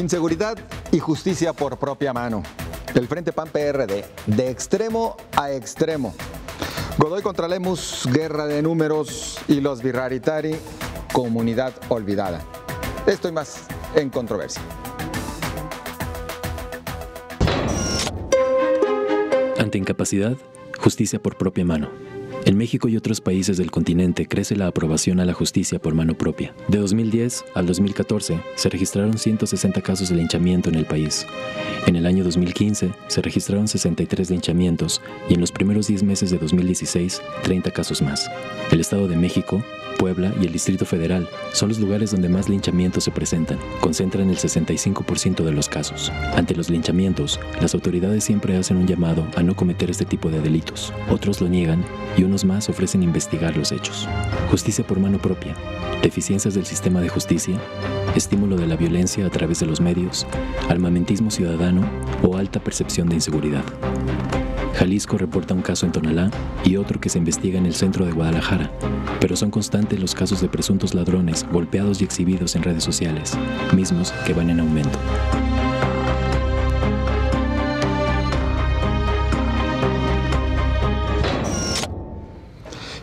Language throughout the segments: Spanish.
Inseguridad y justicia por propia mano. El Frente PAN-PRD, de extremo a extremo. Godoy contra Lemus, guerra de números, y los Virraritari, comunidad olvidada. Esto y más en Controversia. Ante incapacidad, justicia por propia mano. En México y otros países del continente crece la aprobación a la justicia por mano propia. De 2010 al 2014 se registraron 160 casos de linchamiento en el país. En el año 2015 se registraron 63 linchamientos y en los primeros 10 meses de 2016, 30 casos más. El Estado de México, Puebla y el Distrito Federal son los lugares donde más linchamientos se presentan, concentran el 65% de los casos. Ante los linchamientos, las autoridades siempre hacen un llamado a no cometer este tipo de delitos. Otros lo niegan y unos más ofrecen investigar los hechos. Justicia por mano propia, deficiencias del sistema de justicia, estímulo de la violencia a través de los medios, armamentismo ciudadano o alta percepción de inseguridad. Jalisco reporta un caso en Tonalá y otro que se investiga en el centro de Guadalajara, pero son constantes los casos de presuntos ladrones golpeados y exhibidos en redes sociales, mismos que van en aumento.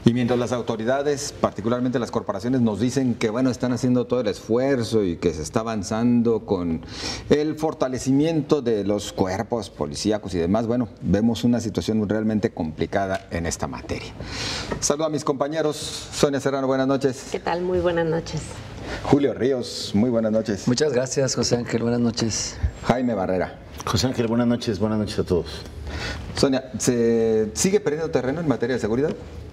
Y mientras las autoridades, particularmente las corporaciones, nos dicen que bueno, están haciendo todo el esfuerzo y que se está avanzando con el fortalecimiento de los cuerpos policíacos y demás, bueno, vemos una situación realmente complicada en esta materia. Saludo a mis compañeros. Sonia Serrano, buenas noches. ¿Qué tal? Muy buenas noches. Julio Ríos, muy buenas noches. Muchas gracias, José Ángel, buenas noches. Jaime Barrera. José Ángel, buenas noches a todos. Sonia, ¿se sigue perdiendo terreno en materia de seguridad?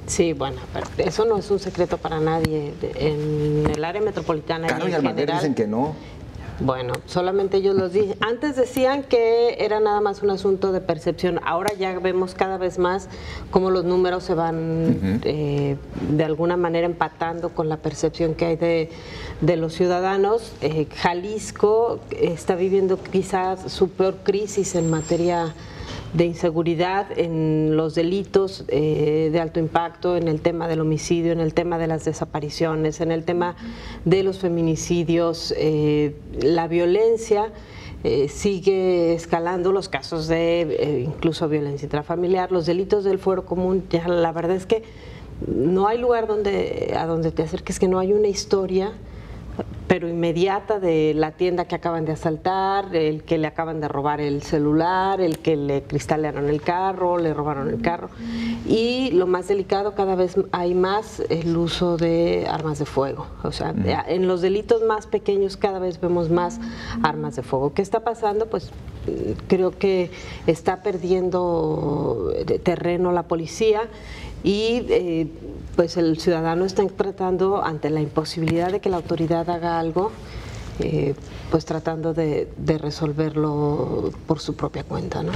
Sí, bueno, eso no es un secreto para nadie. En el área metropolitana Caro y en Almaguer general, dicen que no. Bueno, solamente ellos los dicen. Antes decían que era nada más un asunto de percepción. Ahora ya vemos cada vez más cómo los números se van de alguna manera empatando con la percepción que hay de los ciudadanos. Jalisco está viviendo quizás su peor crisis en materia de inseguridad, en los delitos de alto impacto, en el tema del homicidio, en el tema de las desapariciones, en el tema de los feminicidios. La violencia sigue escalando, los casos de incluso violencia intrafamiliar, los delitos del fuero común. Ya la verdad es que no hay lugar a donde te acerques que no hay una historia pero inmediata de la tienda que acaban de asaltar, el que le acaban de robar el celular, el que le cristalearon el carro, le robaron el carro. Y lo más delicado, cada vez hay más el uso de armas de fuego. O sea, en los delitos más pequeños cada vez vemos más armas de fuego. ¿Qué está pasando? Pues creo que está perdiendo terreno la policía y pues el ciudadano está tratando, ante la imposibilidad de que la autoridad haga algo, pues tratando de resolverlo por su propia cuenta, ¿no?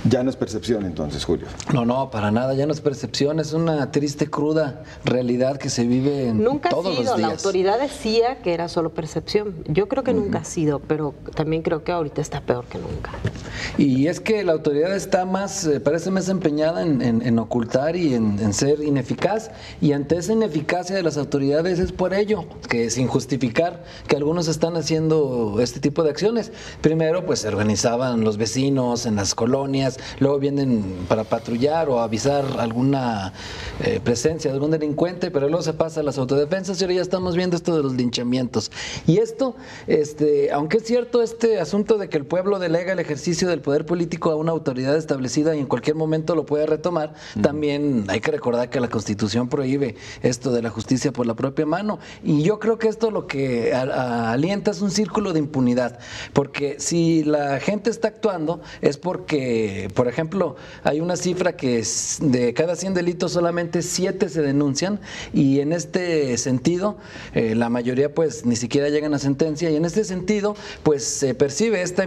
Ya no es percepción entonces, Julio. No, para nada, ya no es percepción, es una triste, cruda realidad que se vive todos los días. La autoridad decía que era solo percepción. Yo creo que nunca ha sido, pero también creo que ahorita está peor que nunca. Y es que la autoridad está parece más empeñada en ocultar y en ser ineficaz, y ante esa ineficacia de las autoridades es por ello que, sin justificar que algunos están haciendo este tipo de acciones, primero pues se organizaban los vecinos en las colonias, luego vienen para patrullar o avisar alguna presencia de algún delincuente, pero luego se pasa a las autodefensas y ahora ya estamos viendo esto de los linchamientos. Y esto, aunque es cierto este asunto de que el pueblo delega el ejercicio del poder político a una autoridad establecida y en cualquier momento lo puede retomar, también hay que recordar que la Constitución prohíbe esto de la justicia por la propia mano, y yo creo que esto lo que alienta es un círculo de impunidad, porque si la gente está actuando es porque, por ejemplo, hay una cifra que es de cada 100 delitos solamente 7 se denuncian, y en este sentido la mayoría pues ni siquiera llegan a sentencia, y en este sentido pues se percibe esta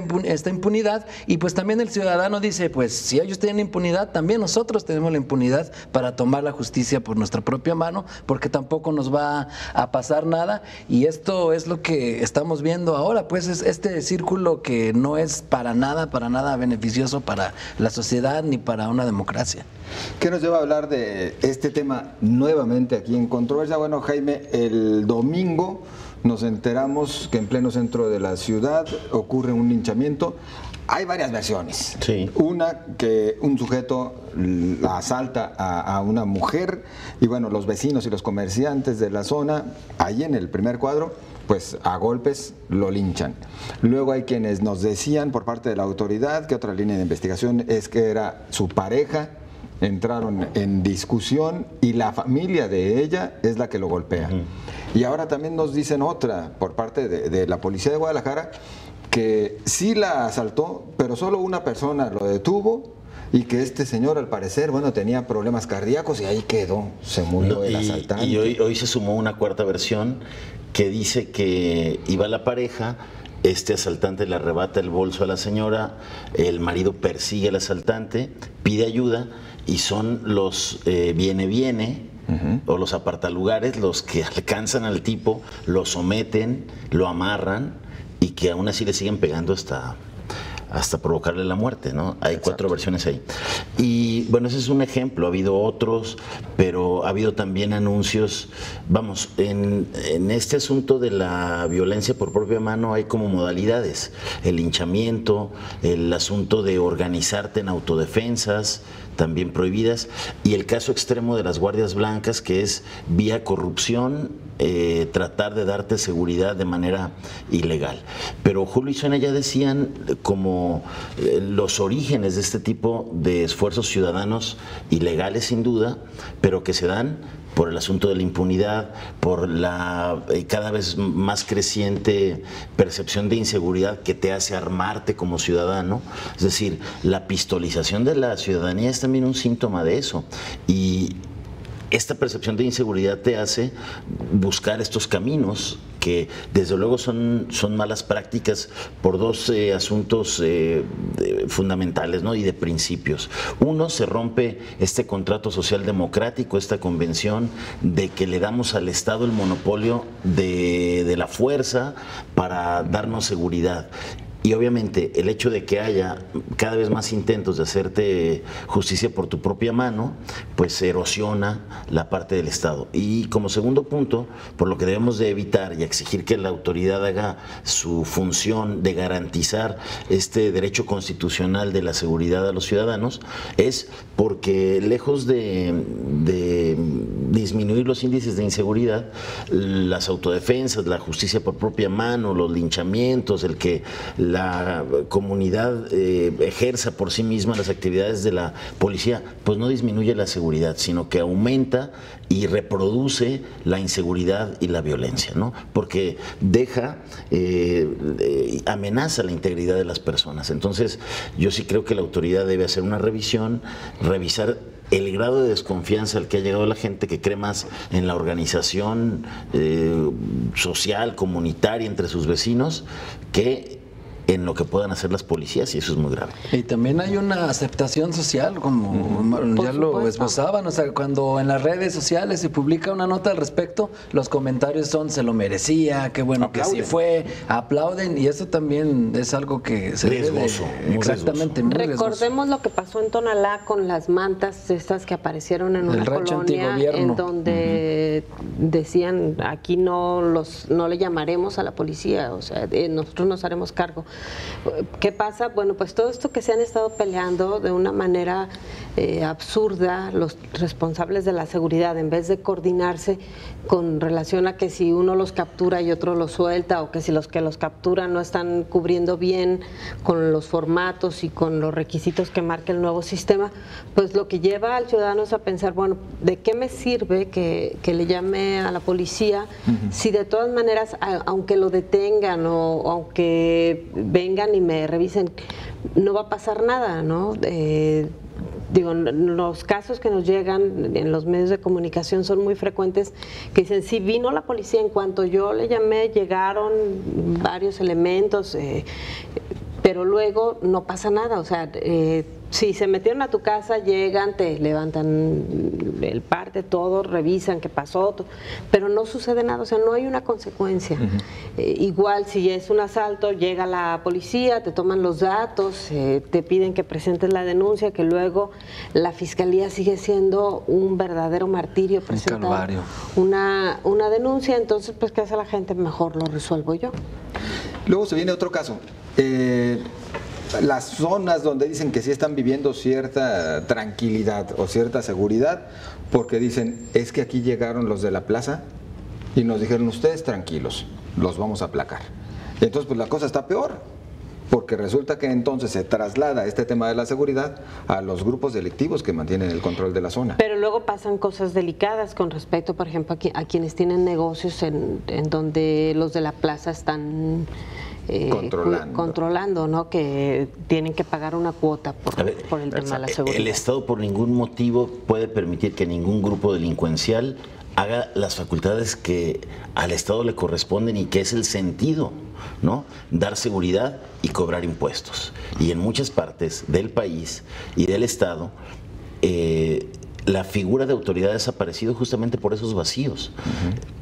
impunidad, y pues también el ciudadano dice, pues si ellos tienen impunidad, también nosotros tenemos la impunidad para tomar la justicia por nuestra propia mano, porque tampoco nos va a pasar nada. Y esto es lo que estamos viendo ahora, pues es este círculo que no es para nada beneficioso para la sociedad ni para una democracia. ¿Qué nos lleva a hablar de este tema nuevamente aquí en Controversia? Bueno, Jaime, el domingo nos enteramos que en pleno centro de la ciudad ocurre un linchamiento. Hay varias versiones. Sí. Una, que un sujeto asalta a una mujer y bueno, los vecinos y los comerciantes de la zona, ahí en el primer cuadro, pues a golpes lo linchan. Luego hay quienes nos decían por parte de la autoridad que otra línea de investigación es que era su pareja, entraron en discusión y la familia de ella es la que lo golpea. Y ahora también nos dicen otra por parte de la policía de Guadalajara, que sí la asaltó, pero solo una persona lo detuvo y que este señor al parecer, bueno, tenía problemas cardíacos y ahí quedó, se murió el asaltante. Y hoy se sumó una cuarta versión que dice que iba la pareja, este asaltante le arrebata el bolso a la señora, el marido persigue al asaltante, pide ayuda y son los viene o los apartalugares los que alcanzan al tipo, lo someten, lo amarran y que aún así le siguen pegando hasta provocarle la muerte, ¿no? Hay cuatro versiones ahí. Y bueno, ese es un ejemplo, ha habido otros, pero ha habido también anuncios. Vamos, en este asunto de la violencia por propia mano hay como modalidades: el linchamiento, el asunto de organizarte en autodefensas, también prohibidas, y el caso extremo de las guardias blancas, que es vía corrupción, tratar de darte seguridad de manera ilegal. Pero Julio y Sonia ya decían como los orígenes de este tipo de esfuerzos ciudadanos ilegales sin duda, pero que se dan por el asunto de la impunidad, por la cada vez más creciente percepción de inseguridad que te hace armarte como ciudadano. Es decir, la pistolización de la ciudadanía es también un síntoma de eso. Y esta percepción de inseguridad te hace buscar estos caminos que desde luego son malas prácticas por dos asuntos fundamentales, ¿no? Y de principios. Uno, se rompe este contrato social democrático, esta convención de que le damos al Estado el monopolio de la fuerza para darnos seguridad. Y obviamente el hecho de que haya cada vez más intentos de hacerte justicia por tu propia mano, pues erosiona la parte del Estado. Y como segundo punto, por lo que debemos de evitar y exigir que la autoridad haga su función de garantizar este derecho constitucional de la seguridad a los ciudadanos, es porque lejos de disminuir los índices de inseguridad, las autodefensas, la justicia por propia mano, los linchamientos, el que la comunidad ejerza por sí misma las actividades de la policía, pues no disminuye la seguridad, sino que aumenta y reproduce la inseguridad y la violencia, ¿no? Porque amenaza la integridad de las personas. Entonces, yo sí creo que la autoridad debe hacer una revisión, revisar el grado de desconfianza al que ha llegado la gente, que cree más en la organización social, comunitaria entre sus vecinos, que en lo que puedan hacer las policías, y eso es muy grave. Y también hay una aceptación social, como ya lo esbozaban, o sea, cuando en las redes sociales se publica una nota al respecto, los comentarios son: se lo merecía, qué bueno aplauden, que sí fue, aplauden, y eso también es algo que se riesgoso, debe, exactamente, muy recordemos riesgoso. Lo que pasó en Tonalá con las mantas estas que aparecieron en una colonia en donde decían: aquí no le llamaremos a la policía, o sea, nosotros nos haremos cargo. ¿Qué pasa? Bueno, pues todo esto que se han estado peleando de una manera absurda, los responsables de la seguridad, en vez de coordinarse con relación a que si uno los captura y otro los suelta, o que si los que los capturan no están cubriendo bien con los formatos y con los requisitos que marca el nuevo sistema, pues lo que lleva al ciudadano es a pensar: bueno, ¿de qué me sirve que le llame a la policía si de todas maneras, aunque lo detengan o aunque vengan y me revisen, no va a pasar nada, ¿no? Digo, los casos que nos llegan en los medios de comunicación son muy frecuentes, que dicen: sí, vino la policía, en cuanto yo le llamé llegaron varios elementos, pero luego no pasa nada. O sea, si se metieron a tu casa, llegan, te levantan el parte, todo, revisan qué pasó, pero no sucede nada, o sea, no hay una consecuencia. igual si es un asalto, llega la policía, te toman los datos, te piden que presentes la denuncia, que luego la fiscalía sigue siendo un verdadero martirio presentar una denuncia. Entonces, pues, ¿qué hace la gente? Mejor lo resuelvo yo. Luego se viene otro caso. Las zonas donde dicen que sí están viviendo cierta tranquilidad o cierta seguridad, porque dicen, es que aquí llegaron los de la plaza y nos dijeron, ustedes tranquilos, los vamos a aplacar. Y entonces, pues la cosa está peor, porque resulta que entonces se traslada este tema de la seguridad a los grupos delictivos que mantienen el control de la zona. Pero luego pasan cosas delicadas con respecto, por ejemplo, a quienes tienen negocios en donde los de la plaza están controlando, ¿no? Que tienen que pagar una cuota por el tema de la seguridad. El Estado por ningún motivo puede permitir que ningún grupo delincuencial haga las facultades que al Estado le corresponden y que es el sentido, ¿no? Dar seguridad y cobrar impuestos. Y en muchas partes del país y del Estado, la figura de autoridad ha desaparecido justamente por esos vacíos.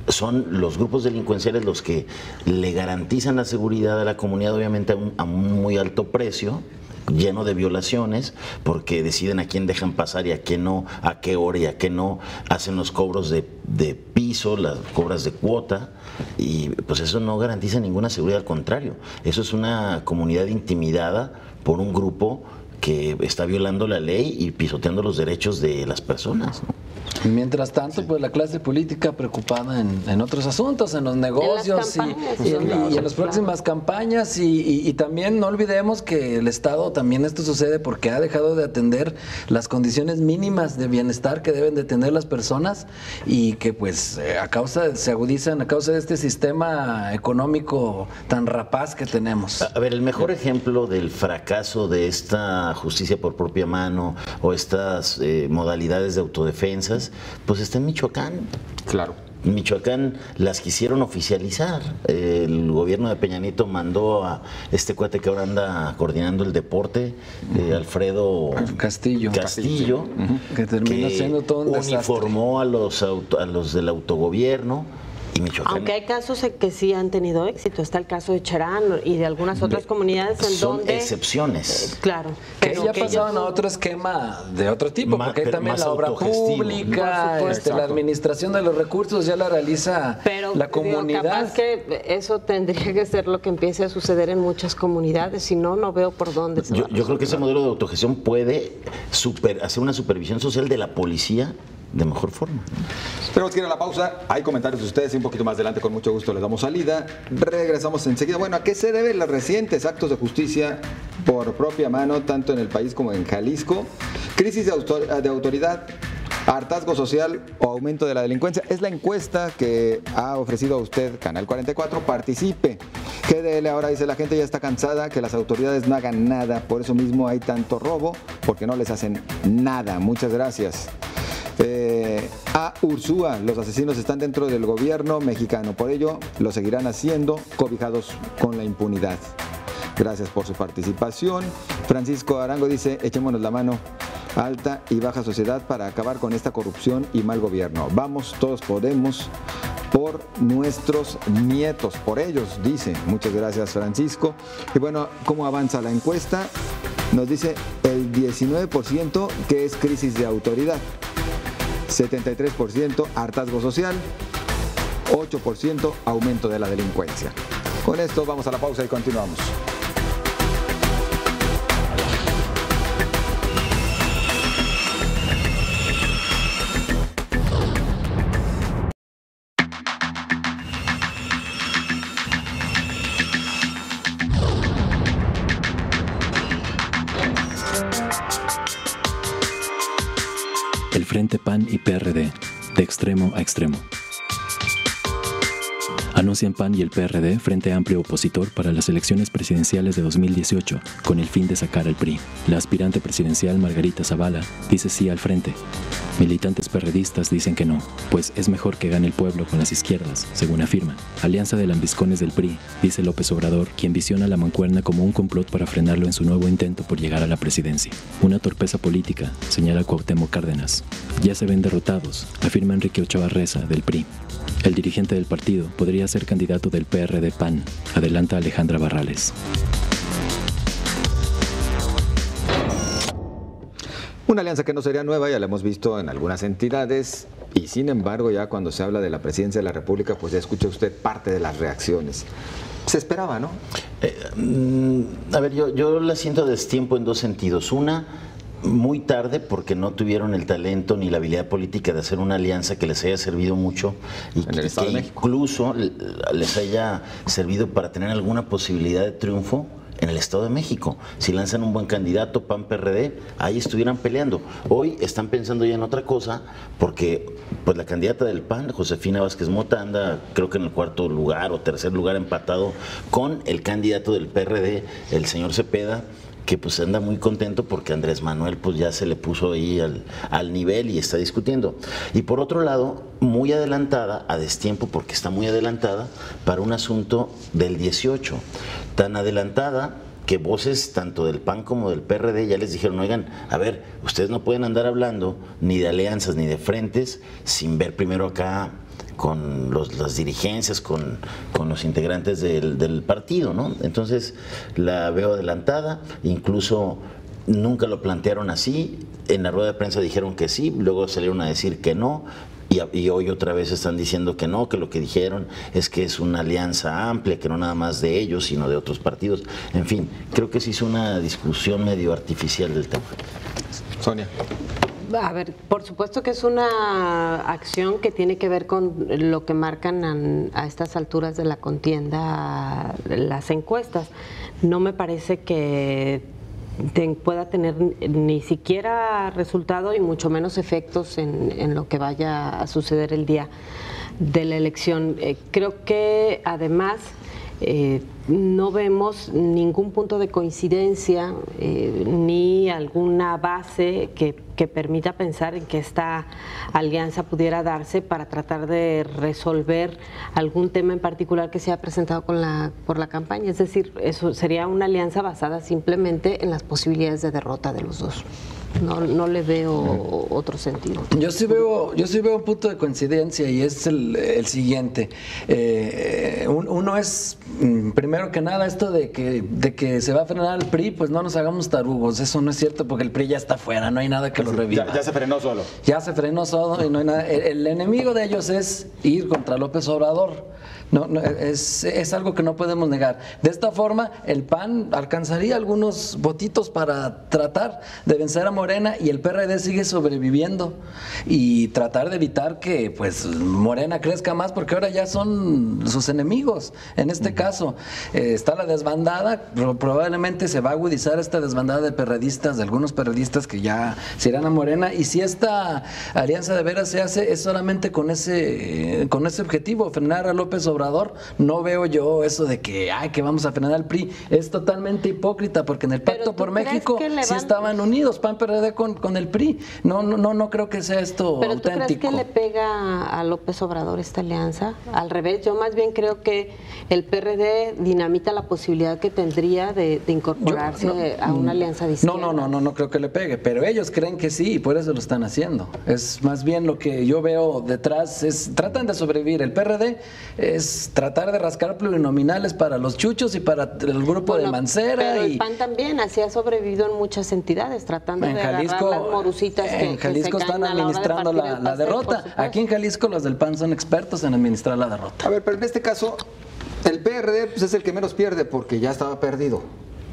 Son los grupos delincuenciales los que le garantizan la seguridad a la comunidad, obviamente a un muy alto precio, lleno de violaciones, porque deciden a quién dejan pasar y a quién no, a qué hora y a qué no, hacen los cobros de piso, las cobras de cuota, y pues eso no garantiza ninguna seguridad, al contrario, eso es una comunidad intimidada por un grupo que está violando la ley y pisoteando los derechos de las personas, ¿no? Mientras tanto, pues la clase política preocupada en otros asuntos, en los negocios y en las próximas campañas, y también no olvidemos que el Estado también esto sucede porque ha dejado de atender las condiciones mínimas de bienestar que deben de tener las personas, y que pues se agudizan a causa de este sistema económico tan rapaz que tenemos. A ver, el mejor ejemplo del fracaso de esta justicia por propia mano o estas modalidades de autodefensas, pues está en Michoacán. Claro. En Michoacán las quisieron oficializar. El gobierno de Peña Nieto mandó a este cuate que ahora anda coordinando el deporte, Alfredo Castillo, que terminó siendo todo un desastre. Uniformó a los del autogobierno. Aunque hay casos en que sí han tenido éxito, está el caso de Cherán y de algunas otras comunidades en son donde... excepciones. Claro. Que ya pasaban a otro esquema de otro tipo, porque hay también la obra pública, la administración de los recursos ya la realiza la comunidad. Pero capaz que eso tendría que ser lo que empiece a suceder en muchas comunidades, si no, no veo por dónde se va. Yo creo que ese modelo de autogestión puede hacer una supervisión social de la policía de mejor forma. Esperamos que ir a la pausa. Hay comentarios de ustedes y un poquito más adelante con mucho gusto les damos salida. Regresamos enseguida. Bueno, ¿a qué se deben los recientes actos de justicia por propia mano, tanto en el país como en Jalisco? Crisis de autoridad, hartazgo social o aumento de la delincuencia. Es la encuesta que ha ofrecido a usted Canal 44. Participe. GDL ahora dice: la gente ya está cansada que las autoridades no hagan nada. Por eso mismo hay tanto robo, porque no les hacen nada. Muchas gracias. A Ursúa, los asesinos están dentro del gobierno mexicano, por ello lo seguirán haciendo, cobijados con la impunidad. Gracias por su participación. Francisco Arango dice: echémonos la mano, alta y baja sociedad, para acabar con esta corrupción y mal gobierno. Vamos, todos podemos, por nuestros nietos, por ellos, dice. Muchas gracias, Francisco. Y bueno, ¿cómo avanza la encuesta? Nos dice el 19% que es crisis de autoridad, 73% hartazgo social, 8% aumento de la delincuencia. Con esto vamos a la pausa y continuamos. El Frente PAN y PRD, de extremo a extremo. Anuncian PAN y el PRD frente amplio opositor para las elecciones presidenciales de 2018, con el fin de sacar al PRI. La aspirante presidencial Margarita Zavala dice sí al frente. Militantes perredistas dicen que no, pues es mejor que gane el pueblo con las izquierdas, según afirman. Alianza de lambiscones del PRI, dice López Obrador, quien visiona la mancuerna como un complot para frenarlo en su nuevo intento por llegar a la presidencia. Una torpeza política, señala Cuauhtémoc Cárdenas. Ya se ven derrotados, afirma Enrique Ochoa Reza, del PRI. El dirigente del partido podría podría ser candidato del PRD-PAN, adelanta Alejandra Barrales. Una alianza que no sería nueva, ya la hemos visto en algunas entidades, y sin embargo ya cuando se habla de la presidencia de la República, pues ya escucha usted parte de las reacciones. Se esperaba, ¿no? A ver, yo la siento a destiempo en dos sentidos. Una, muy tarde, porque no tuvieron el talento ni la habilidad política de hacer una alianza que les haya servido mucho y en el Estado de México, incluso les haya servido para tener alguna posibilidad de triunfo en el Estado de México. Si lanzan un buen candidato, PAN-PRD, ahí estuvieran peleando. Hoy están pensando ya en otra cosa, porque pues la candidata del PAN, Josefina Vázquez Mota, anda creo que en el cuarto lugar o tercer lugar empatado con el candidato del PRD, el señor Cepeda, que pues anda muy contento porque Andrés Manuel pues ya se le puso ahí al nivel y está discutiendo. Y por otro lado, muy adelantada, a destiempo porque está muy adelantada, para un asunto del 18. Tan adelantada que voces tanto del PAN como del PRD ya les dijeron, oigan, a ver, ustedes no pueden andar hablando ni de alianzas ni de frentes sin ver primero acá con las dirigencias, con los integrantes del partido, ¿no? Entonces la veo adelantada, incluso nunca lo plantearon así, en la rueda de prensa dijeron que sí, luego salieron a decir que no, y hoy otra vez están diciendo que no, que lo que dijeron es que es una alianza amplia, que no nada más de ellos, sino de otros partidos. En fin, creo que se hizo una discusión medio artificial del tema. Sonia. A ver, por supuesto que es una acción que tiene que ver con lo que marcan a estas alturas de la contienda las encuestas. No me parece que pueda tener ni siquiera resultado y mucho menos efectos en lo que vaya a suceder el día de la elección. Creo que además no vemos ningún punto de coincidencia ni alguna base que permita pensar en que esta alianza pudiera darse para tratar de resolver algún tema en particular que se ha presentado por la campaña. Es decir, eso sería una alianza basada simplemente en las posibilidades de derrota de los dos. No le veo otro sentido. Yo sí veo un punto de coincidencia y es el siguiente. Uno es, primero que nada, esto de que se va a frenar el PRI, pues no nos hagamos tarugos. Eso no es cierto porque el PRI ya está fuera, no hay nada que lo reviva. Ya se frenó solo. Ya se frenó solo y no hay nada. El enemigo de ellos es ir contra López Obrador. No, es algo que no podemos negar. De esta forma, el PAN alcanzaría algunos votitos para tratar de vencer a Morena y el PRD sigue sobreviviendo y tratar de evitar que pues Morena crezca más porque ahora ya son sus enemigos. En este caso está la desbandada, probablemente se va a agudizar esta desbandada de perredistas, de algunos perredistas que ya se irán a Morena, y si esta alianza de veras se hace es solamente con ese objetivo, frenar a López Obrador. No veo yo eso de que vamos a frenar al PRI. Es totalmente hipócrita porque en el Pacto por México sí estaban unidos PAN PRD con el PRI. No creo que sea esto ¿Pero auténtico. tú crees que le pega a López Obrador esta alianza? Al revés, yo más bien creo que el PRD dinamita la posibilidad que tendría de incorporarse a una alianza de izquierda. No creo que le pegue, pero ellos creen que sí y por eso lo están haciendo. Es más bien lo que yo veo detrás, tratan de sobrevivir. El PRD es tratar de rascar plurinominales para los chuchos y para el grupo de Mancera. Pero el PAN también así ha sobrevivido en muchas entidades, tratando de agarrar las morusitas en Jalisco están administrando la derrota. Aquí en Jalisco los del PAN son expertos en administrar la derrota. A ver, pero en este caso, el PRD pues, es el que menos pierde porque ya estaba perdido.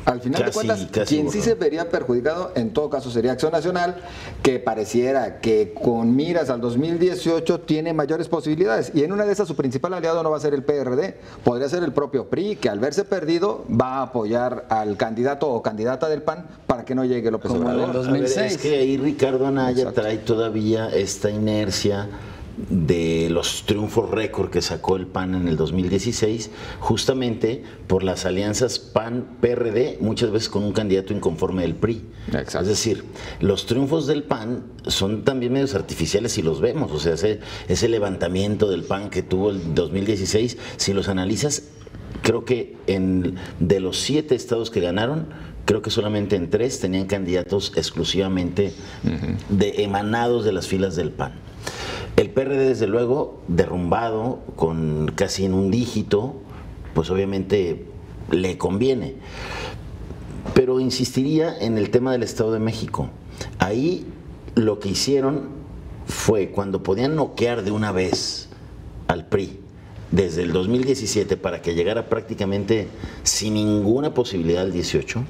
Al final de cuentas, quien sí se vería perjudicado, en todo caso, sería Acción Nacional, que pareciera que con miras al 2018 tiene mayores posibilidades. Y en una de esas, su principal aliado no va a ser el PRD, podría ser el propio PRI, que al verse perdido va a apoyar al candidato o candidata del PAN para que no llegue López Obrador. En el 2006. Es que ahí Ricardo Anaya trae todavía esta inercia de los triunfos récord que sacó el PAN en el 2016, justamente por las alianzas PAN-PRD, muchas veces con un candidato inconforme del PRI. Exacto. Es decir, los triunfos del PAN son también medios artificiales si los vemos, o sea, ese levantamiento del PAN que tuvo el 2016, si los analizas, creo que de los 7 estados que ganaron, creo que solamente en 3 tenían candidatos exclusivamente emanados de las filas del PAN. El PRD, desde luego, derrumbado, con casi en un dígito, pues obviamente le conviene. Pero insistiría en el tema del Estado de México. Ahí lo que hicieron fue, cuando podían noquear de una vez al PRI, desde el 2017 para que llegara prácticamente sin ninguna posibilidad al 18,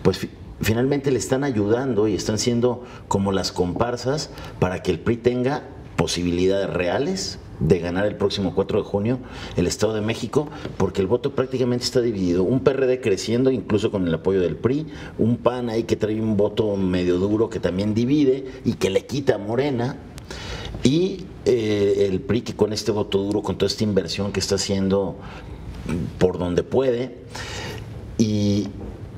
pues finalmente le están ayudando y están siendo como las comparsas para que el PRI tenga posibilidades reales de ganar el próximo 4 de junio el Estado de México, porque el voto prácticamente está dividido. Un PRD creciendo, incluso con el apoyo del PRI, un PAN ahí que trae un voto medio duro que también divide y que le quita a Morena, y el PRI que con este voto duro, con toda esta inversión que está haciendo por donde puede, y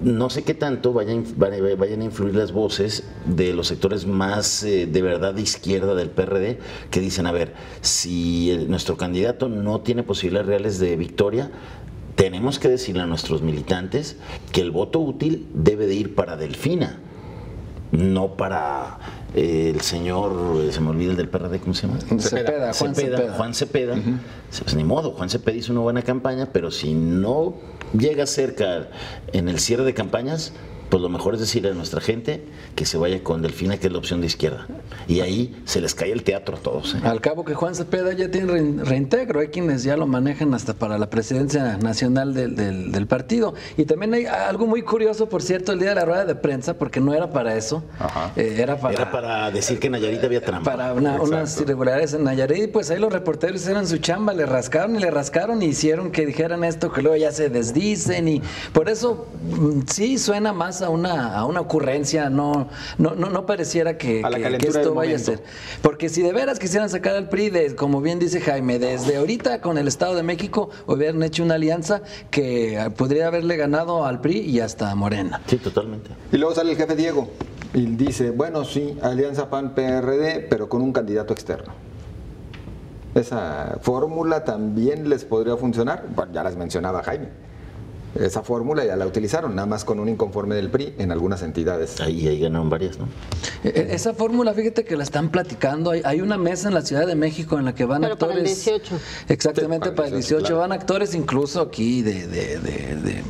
no sé qué tanto vayan a influir las voces de los sectores más de verdad de izquierda del PRD, que dicen, a ver, si nuestro candidato no tiene posibilidades reales de victoria, tenemos que decirle a nuestros militantes que el voto útil debe de ir para Delfina, no para el señor, se me olvida el del PRD, ¿cómo se llama? Juan Cepeda. Pues ni modo, Juan Cepeda hizo una buena campaña, pero si no llega cerca en el cierre de campañas, pues lo mejor es decirle a nuestra gente que se vaya con Delfina, que es la opción de izquierda. Y ahí se les cae el teatro a todos. Al cabo que Juan Cepeda ya tiene reintegro, hay quienes ya lo manejan hasta para la presidencia nacional del partido. Y también hay algo muy curioso, por cierto, el día de la rueda de prensa, porque no era para eso. Era para decir que en Nayarit había trampa. Para unas irregularidades en Nayarit, pues ahí los reporteros hicieron su chamba, le rascaron y hicieron que dijeran esto, que luego ya se desdicen, y por eso sí suena más a una ocurrencia, no pareciera que esto vaya a ser. Porque si de veras quisieran sacar al PRI, como bien dice Jaime, desde ahorita con el Estado de México hubieran hecho una alianza que podría haberle ganado al PRI y hasta a Morena. Sí, totalmente. Y luego sale el jefe Diego y dice, bueno, sí, alianza PAN-PRD, pero con un candidato externo. ¿Esa fórmula también les podría funcionar? Bueno, ya las mencionaba Jaime. Esa fórmula ya la utilizaron, nada más con un inconforme del PRI en algunas entidades. Ahí ganaron varias, ¿no? Esa fórmula, fíjate que la están platicando. Hay una mesa en la Ciudad de México en la que van actores. Para el 18. Exactamente, sí, para el 18. Claro. Van actores incluso aquí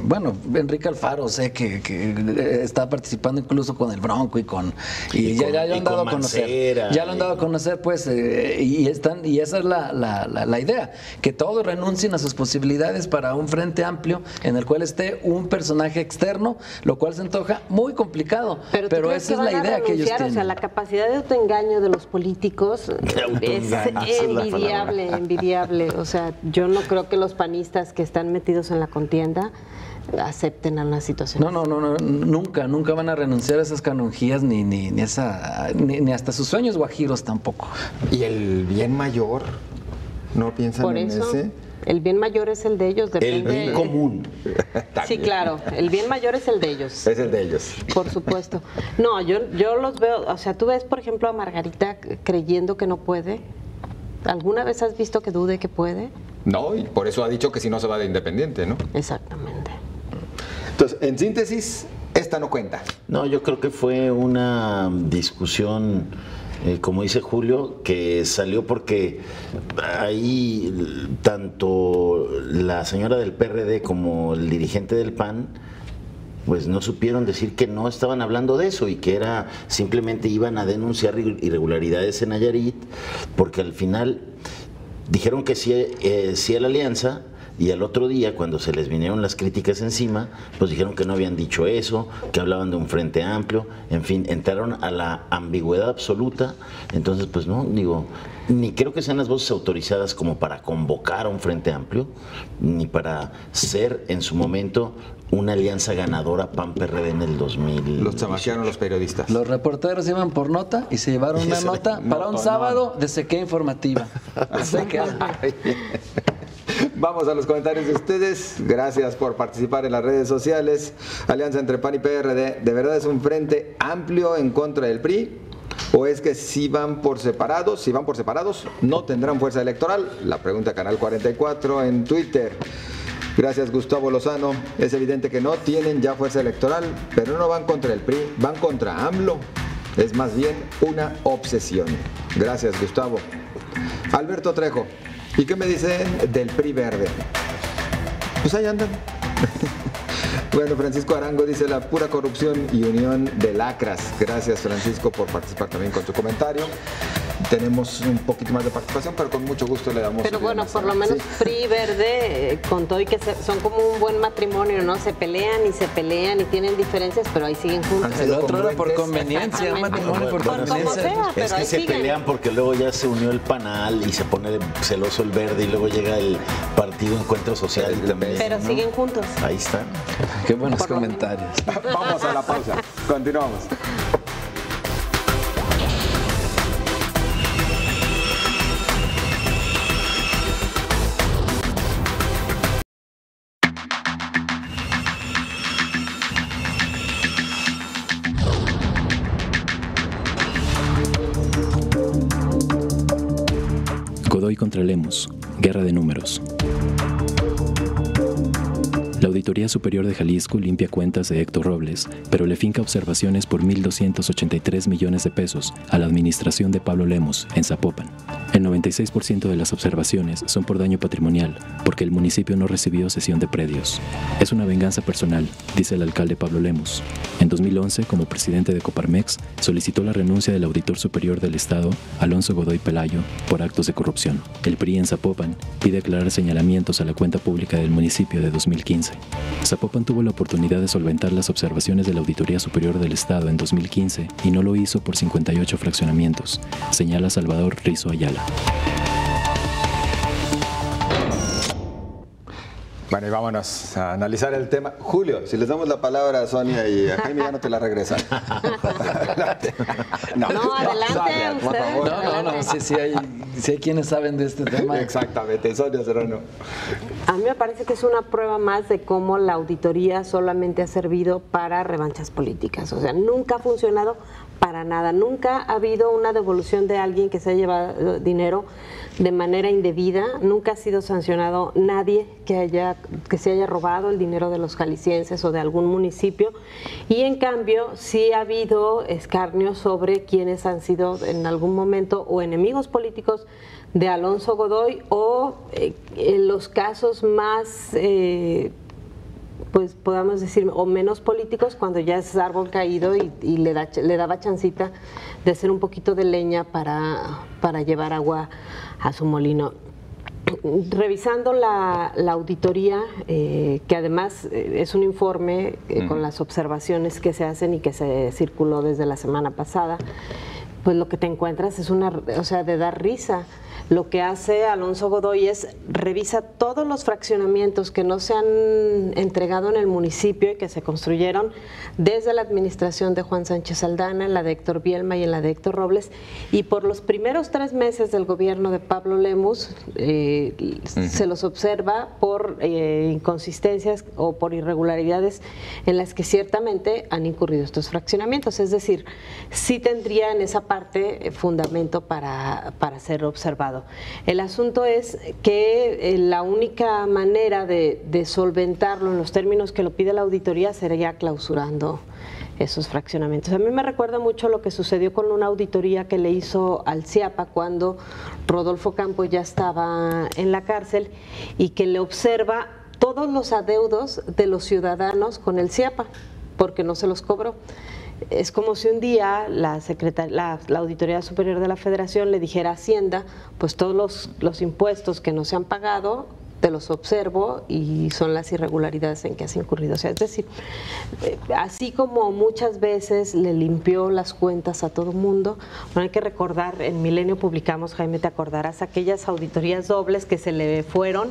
bueno, Enrique Alfaro, sé que está participando incluso con el Bronco y ya lo han dado a conocer. Ya lo han dado a conocer, pues, y esa es la idea, que todos renuncien a sus posibilidades para un frente amplio en el cual esté un personaje externo, lo cual se antoja muy complicado, pero esa es la idea que ellos tienen. O sea, la capacidad de autoengaño de los políticos es envidiable. O sea, yo no creo que los panistas que están metidos en la contienda acepten a una situación. No, nunca van a renunciar a esas canonjías ni hasta sus sueños guajiros tampoco. ¿Y el bien mayor? ¿No piensan en ese? El bien mayor es el de ellos, depende. El bien común. Sí, claro, el bien mayor es el de ellos. Es el de ellos. Por supuesto. No, yo los veo, o sea, tú ves, por ejemplo, a Margarita creyendo que no puede. ¿Alguna vez has visto que dude que puede? No, y por eso ha dicho que si no se va de independiente, ¿no? Exactamente. Entonces, en síntesis, esta no cuenta. No, yo creo que fue una discusión, como dice Julio, que salió porque ahí tanto la señora del PRD como el dirigente del PAN pues no supieron decir que no estaban hablando de eso y que era simplemente iban a denunciar irregularidades en Nayarit, porque al final dijeron que sí a la alianza. Y al otro día, cuando se les vinieron las críticas encima, pues dijeron que no habían dicho eso, que hablaban de un frente amplio, en fin, entraron a la ambigüedad absoluta. Entonces, pues no, digo, ni creo que sean las voces autorizadas como para convocar a un frente amplio, ni para ser en su momento una alianza ganadora PAN-PRD en el 2000. Los chamaquearon los periodistas. Los reporteros iban por nota y se llevaron una nota para un sábado de sequía informativa. Vamos a los comentarios de ustedes. Gracias por participar en las redes sociales. Alianza entre PAN y PRD, ¿de verdad es un frente amplio en contra del PRI? ¿O es que si van por separados, no tendrán fuerza electoral? La pregunta Canal 44 en Twitter. Gracias, Gustavo Lozano. Es evidente que no tienen ya fuerza electoral, pero no van contra el PRI, van contra AMLO. es más bien una obsesión. Gracias, Gustavo. Alberto Trejo, ¿y qué me dicen del PRI verde? Pues ahí andan. Bueno, Francisco Arango dice la pura corrupción y unión de lacras. Gracias, Francisco, por participar también con tu comentario. Tenemos un poquito más de participación, pero con mucho gusto le damos. Pero bueno, por lo menos PRI Verde, con todo y que son como un buen matrimonio, ¿no? Se pelean y tienen diferencias, pero ahí siguen juntos. El otro era por conveniencia, un matrimonio por conveniencia. Es que se pelean porque luego ya se unió el PANAL y se pone celoso el verde y luego llega el Partido Encuentro Social y también. Pero ¿no? Siguen juntos. Ahí están. Qué buenos comentarios. Vamos a la pausa. Continuamos. Godoy contra Lemus, guerra de números. La Auditoría Superior de Jalisco limpia cuentas de Héctor Robles, pero le finca observaciones por 1.283 millones de pesos a la administración de Pablo Lemus, en Zapopan. El 96% de las observaciones son por daño patrimonial, porque el municipio no recibió cesión de predios. Es una venganza personal, dice el alcalde Pablo Lemus. En 2011, como presidente de Coparmex, solicitó la renuncia del auditor superior del Estado, Alonso Godoy Pelayo, por actos de corrupción. El PRI en Zapopan pide aclarar señalamientos a la cuenta pública del municipio de 2015. Zapopan tuvo la oportunidad de solventar las observaciones de la Auditoría Superior del Estado en 2015 y no lo hizo por 58 fraccionamientos, señala Salvador Rizo Ayala. Bueno, y vámonos a analizar el tema. Julio, si les damos la palabra a Sonia y a Jaime, ya no te la regresan. No, adelante, Sonia, por favor. No, sí hay quienes saben de este tema. Exactamente, Sonia Serrano. A mí me parece que es una prueba más de cómo la auditoría solamente ha servido para revanchas políticas. O sea, nunca ha funcionado para nada. Nunca ha habido una devolución de alguien que se haya llevado dinero de manera indebida. Nunca ha sido sancionado nadie que se haya robado el dinero de los jaliscienses o de algún municipio. Y en cambio sí ha habido escarnio sobre quienes han sido en algún momento o enemigos políticos de Alonso Godoy o en los casos más pues podamos decir, o menos políticos, cuando ya es árbol caído y le daba chancita de hacer un poquito de leña para llevar agua a su molino. Revisando la auditoría, que además es un informe con las observaciones que se hacen y que se circuló desde la semana pasada, pues lo que te encuentras es de dar risa. Lo que hace Alonso Godoy es revisa todos los fraccionamientos que no se han entregado en el municipio y que se construyeron desde la administración de Juan Sánchez Aldana, en la de Héctor Bielma y en la de Héctor Robles, y por los primeros 3 meses del gobierno de Pablo Lemus se los observa por inconsistencias o por irregularidades en las que ciertamente han incurrido estos fraccionamientos. Es decir, sí tendría en esa parte fundamento para ser observado. El asunto es que la única manera de solventarlo en los términos que lo pide la auditoría sería clausurando esos fraccionamientos. A mí me recuerda mucho lo que sucedió con una auditoría que le hizo al CIAPA cuando Rodolfo Campos ya estaba en la cárcel y que le observa todos los adeudos de los ciudadanos con el CIAPA porque no se los cobró. Es como si un día la Auditoría Superior de la Federación le dijera a Hacienda, pues todos los impuestos que no se han pagado, te los observo y son las irregularidades en que has incurrido. O sea, es decir, así como muchas veces le limpió las cuentas a todo mundo, bueno, hay que recordar, en Milenio publicamos, Jaime, te acordarás, aquellas auditorías dobles que se le fueron.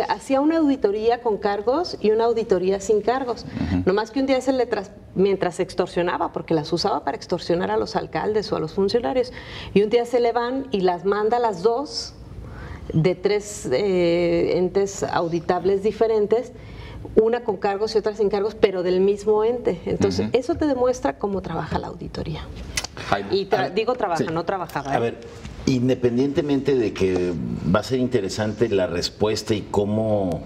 Hacía una auditoría con cargos y una auditoría sin cargos. Nomás que un día mientras extorsionaba, porque las usaba para extorsionar a los alcaldes o a los funcionarios, y un día se le van y las manda a las 2 de 3 entes auditables diferentes, una con cargos y otra sin cargos, pero del mismo ente. Entonces, eso te demuestra cómo trabaja la auditoría. Y digo trabaja, sí. No trabajaba. A ver, independientemente de que va a ser interesante la respuesta y cómo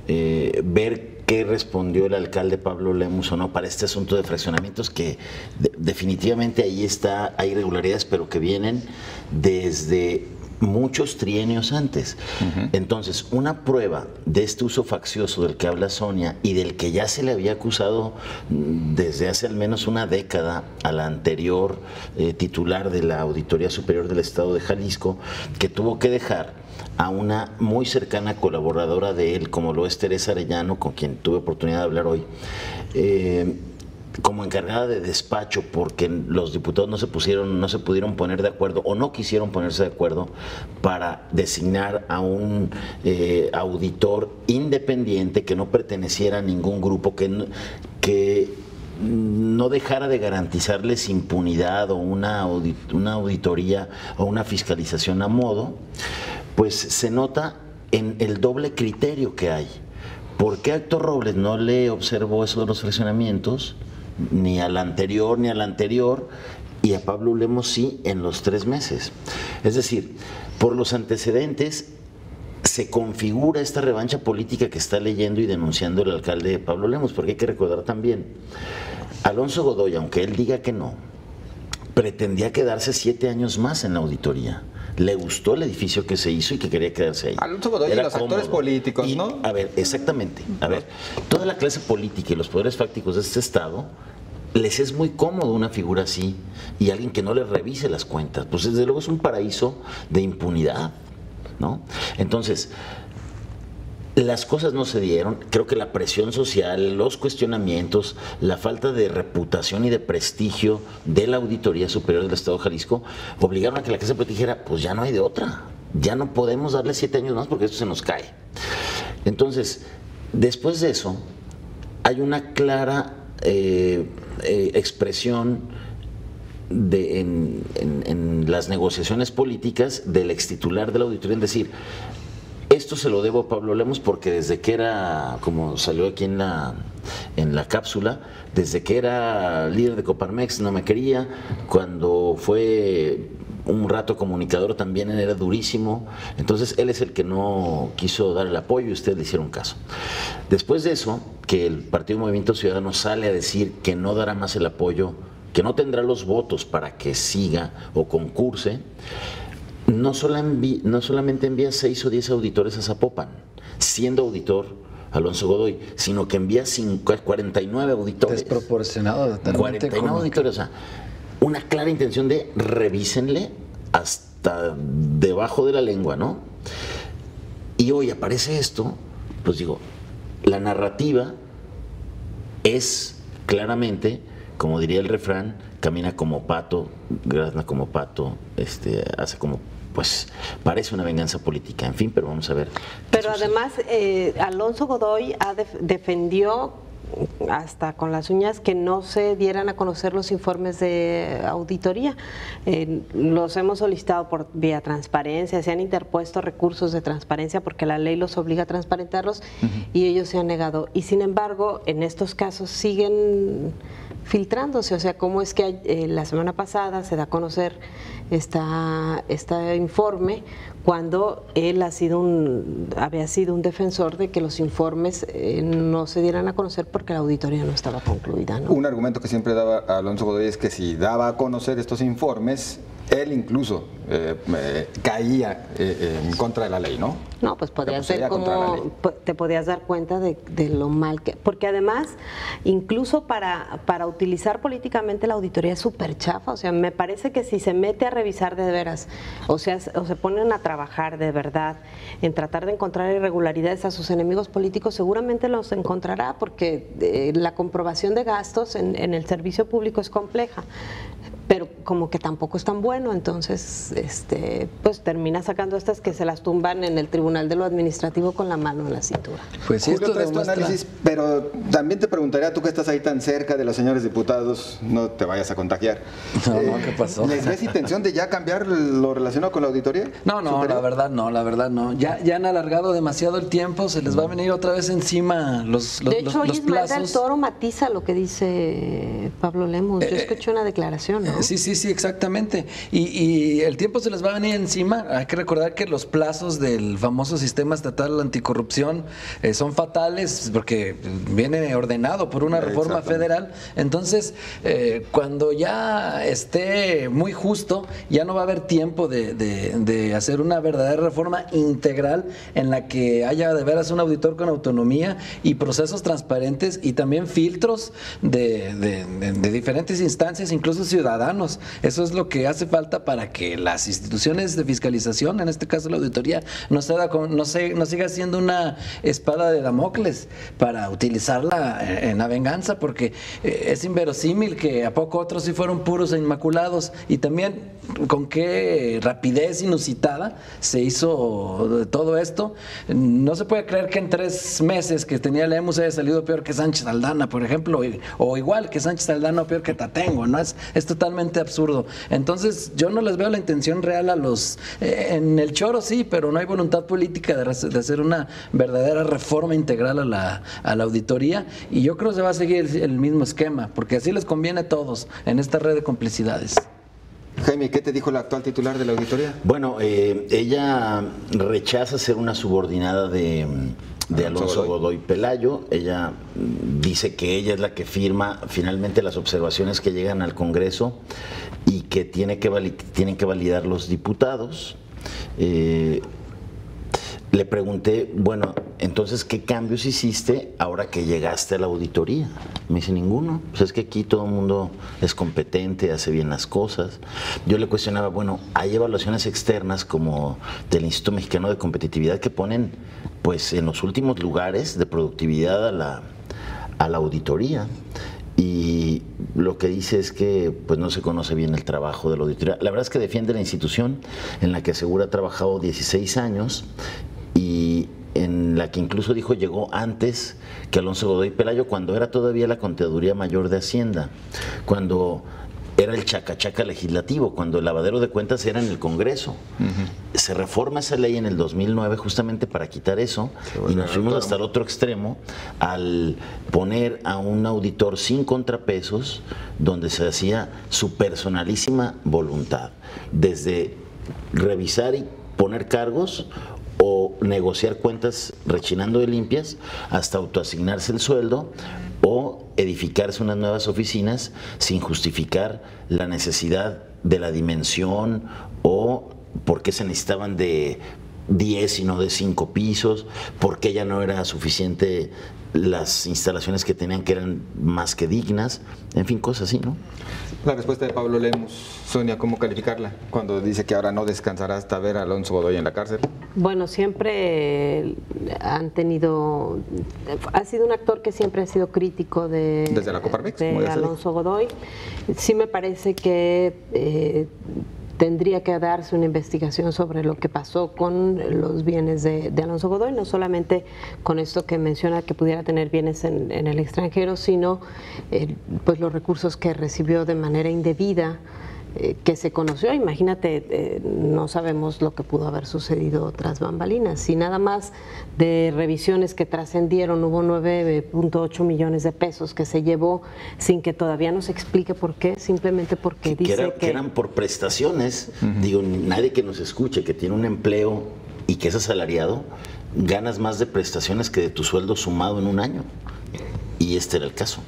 ver qué respondió el alcalde Pablo Lemus o no para este asunto de fraccionamientos, que definitivamente ahí hay irregularidades, pero que vienen desde muchos trienios antes. Entonces, una prueba de este uso faccioso del que habla Sonia y del que ya se le había acusado desde hace al menos una década a la anterior titular de la Auditoría Superior del Estado de Jalisco, que tuvo que dejar a una muy cercana colaboradora de él, como lo es Teresa Arellano, con quien tuve oportunidad de hablar hoy, como encargada de despacho, porque los diputados no se pudieron poner de acuerdo o no quisieron ponerse de acuerdo para designar a un auditor independiente que no perteneciera a ningún grupo, que no dejara de garantizarles impunidad o una auditoría o una fiscalización a modo. Pues se nota en el doble criterio que hay. ¿Por qué a Héctor Robles no le observó eso de los fraccionamientos? Ni al anterior, y a Pablo Lemus sí en los 3 meses. Es decir, por los antecedentes se configura esta revancha política que está leyendo y denunciando el alcalde Pablo Lemus, porque hay que recordar también, Alonso Godoy, aunque él diga que no, pretendía quedarse 7 años más en la auditoría. Le gustó el edificio que se hizo y que quería quedarse ahí. Alonso Godoy y los actores políticos, ¿no? A ver, exactamente. A ver, toda la clase política y los poderes fácticos de este Estado, les es muy cómodo una figura así y alguien que no les revise las cuentas. Pues desde luego es un paraíso de impunidad, ¿no? Entonces, las cosas no se dieron. Creo que la presión social, los cuestionamientos, la falta de reputación y de prestigio de la Auditoría Superior del Estado de Jalisco obligaron a que la clase política dijera, pues ya no hay de otra, ya no podemos darle 7 años más porque esto se nos cae. Entonces, después de eso, hay una clara expresión en las negociaciones políticas del extitular de la auditoría en decir, esto se lo debo a Pablo Lemus porque desde que era, como salió aquí en la cápsula, desde que era líder de Coparmex no me quería, cuando fue un rato comunicador también era durísimo, entonces él es el que no quiso dar el apoyo y ustedes le hicieron caso. Después de eso, que el Partido Movimiento Ciudadano sale a decir que no dará más el apoyo, que no tendrá los votos para que siga o concurse, no solamente envía 6 o 10 auditores a Zapopan, siendo auditor Alonso Godoy, sino que envía 49 auditores. Desproporcionado totalmente. 49 auditores, o sea, una clara intención de revísenle hasta debajo de la lengua, ¿no? Y hoy aparece esto, pues digo, la narrativa es claramente, como diría el refrán, camina como pato, grazna como pato, hace como, pues parece una venganza política, en fin, pero vamos a ver. Pero además, Alonso Godoy defendió hasta con las uñas que no se dieran a conocer los informes de auditoría. Los hemos solicitado por vía transparencia, se han interpuesto recursos de transparencia porque la ley los obliga a transparentarlos y ellos se han negado. Y sin embargo, en estos casos siguen filtrándose, o sea, cómo es que la semana pasada se da a conocer este informe cuando él había sido un defensor de que los informes no se dieran a conocer porque la auditoría no estaba concluida, ¿no? Un argumento que siempre daba Alonso Godoy es que si daba a conocer estos informes, él incluso caía en contra de la ley, ¿no? No, pues podías ver cómo te podías dar cuenta de lo mal que... Porque además, incluso para utilizar políticamente la auditoría es súper chafa, o sea, me parece que si se mete a revisar de veras, o sea, o se ponen a trabajar de verdad en tratar de encontrar irregularidades a sus enemigos políticos, seguramente los encontrará, porque la comprobación de gastos en el servicio público es compleja. Pero como que tampoco es tan bueno, entonces pues termina sacando estas que se las tumban en el Tribunal de lo Administrativo con la mano en la cintura. Pues sí, esto es tu análisis, pero también te preguntaría, tú que estás ahí tan cerca de los señores diputados, no te vayas a contagiar. No, ¿qué pasó? ¿Les ves intención de ya cambiar lo relacionado con la auditoría? No, la verdad no. Ya han alargado demasiado el tiempo, se les va a venir otra vez encima los plazos. De hecho, Ismael del Toro matiza lo que dice Pablo Lemus. Yo escuché una declaración, ¿no? Sí, exactamente. Y el tiempo se les va a venir encima. Hay que recordar que los plazos del famoso sistema estatal anticorrupción son fatales porque viene ordenado por una reforma federal. Entonces, cuando ya esté muy justo, ya no va a haber tiempo de hacer una verdadera reforma integral en la que haya de veras un auditor con autonomía y procesos transparentes y también filtros de diferentes instancias, incluso ciudadanos. Eso es lo que hace falta para que las instituciones de fiscalización, en este caso la auditoría, no siga siendo una espada de Damocles para utilizarla en la venganza, porque es inverosímil que a poco otros sí fueron puros e inmaculados, y también con qué rapidez inusitada se hizo todo esto. No se puede creer que en 3 meses que tenía Lemus haya salido peor que Sánchez Aldana, por ejemplo, o igual que Sánchez Aldana o peor que Tatengo, ¿no? Es totalmente absurdo. Entonces yo no les veo la intención real a los... en el choro sí, pero no hay voluntad política de hacer una verdadera reforma integral a la auditoría, y yo creo que se va a seguir el mismo esquema, porque así les conviene a todos en esta red de complicidades. Jaime, ¿qué te dijo la actual titular de la auditoría? Bueno, ella rechaza ser una subordinada de Alonso Godoy Pelayo. Ella dice que ella es la que firma finalmente las observaciones que llegan al Congreso y que tienen que validar los diputados. Le pregunté, bueno, entonces, ¿qué cambios hiciste ahora que llegaste a la auditoría? Me dice, ninguno. Pues es que aquí todo el mundo es competente, hace bien las cosas. Yo le cuestionaba, bueno, hay evaluaciones externas como del Instituto Mexicano de Competitividad que ponen, pues, en los últimos lugares de productividad a la auditoría. Y lo que dice es que pues no se conoce bien el trabajo de la auditoría. La verdad es que defiende la institución en la que asegura ha trabajado 16 años y en la que incluso dijo llegó antes que Alonso Godoy Pelayo, cuando era todavía la Contaduría Mayor de Hacienda, cuando era el chacachaca legislativo, cuando el lavadero de cuentas era en el Congreso. Se reforma esa ley en el 2009 justamente para quitar eso, y nos fuimos hasta el otro extremo al poner a un auditor sin contrapesos, donde se hacía su personalísima voluntad, desde revisar y poner cargos o negociar cuentas rechinando de limpias, hasta autoasignarse el sueldo o edificarse unas nuevas oficinas sin justificar la necesidad de la dimensión o por qué se necesitaban de 10 y no de 5 pisos, por qué ya no era suficiente las instalaciones que tenían, que eran más que dignas, en fin, cosas así, ¿no? La respuesta de Pablo Lemus, Sonia, ¿cómo calificarla cuando dice que ahora no descansará hasta ver a Alonso Godoy en la cárcel? Bueno, siempre ha sido un actor que siempre ha sido crítico desde la Coparmex, de Alonso Godoy. Sí me parece que tendría que darse una investigación sobre lo que pasó con los bienes de Alonso Godoy, no solamente con esto que menciona que pudiera tener bienes en el extranjero, sino pues los recursos que recibió de manera indebida, que se conoció. Imagínate, no sabemos lo que pudo haber sucedido tras bambalinas. Si nada más de revisiones que trascendieron hubo 9.8 millones de pesos que se llevó sin que todavía nos explique por qué, simplemente porque dice que eran por prestaciones. Digo, nadie que nos escuche que tiene un empleo y que es asalariado, ganas más de prestaciones que de tu sueldo sumado en un año. Y este era el caso.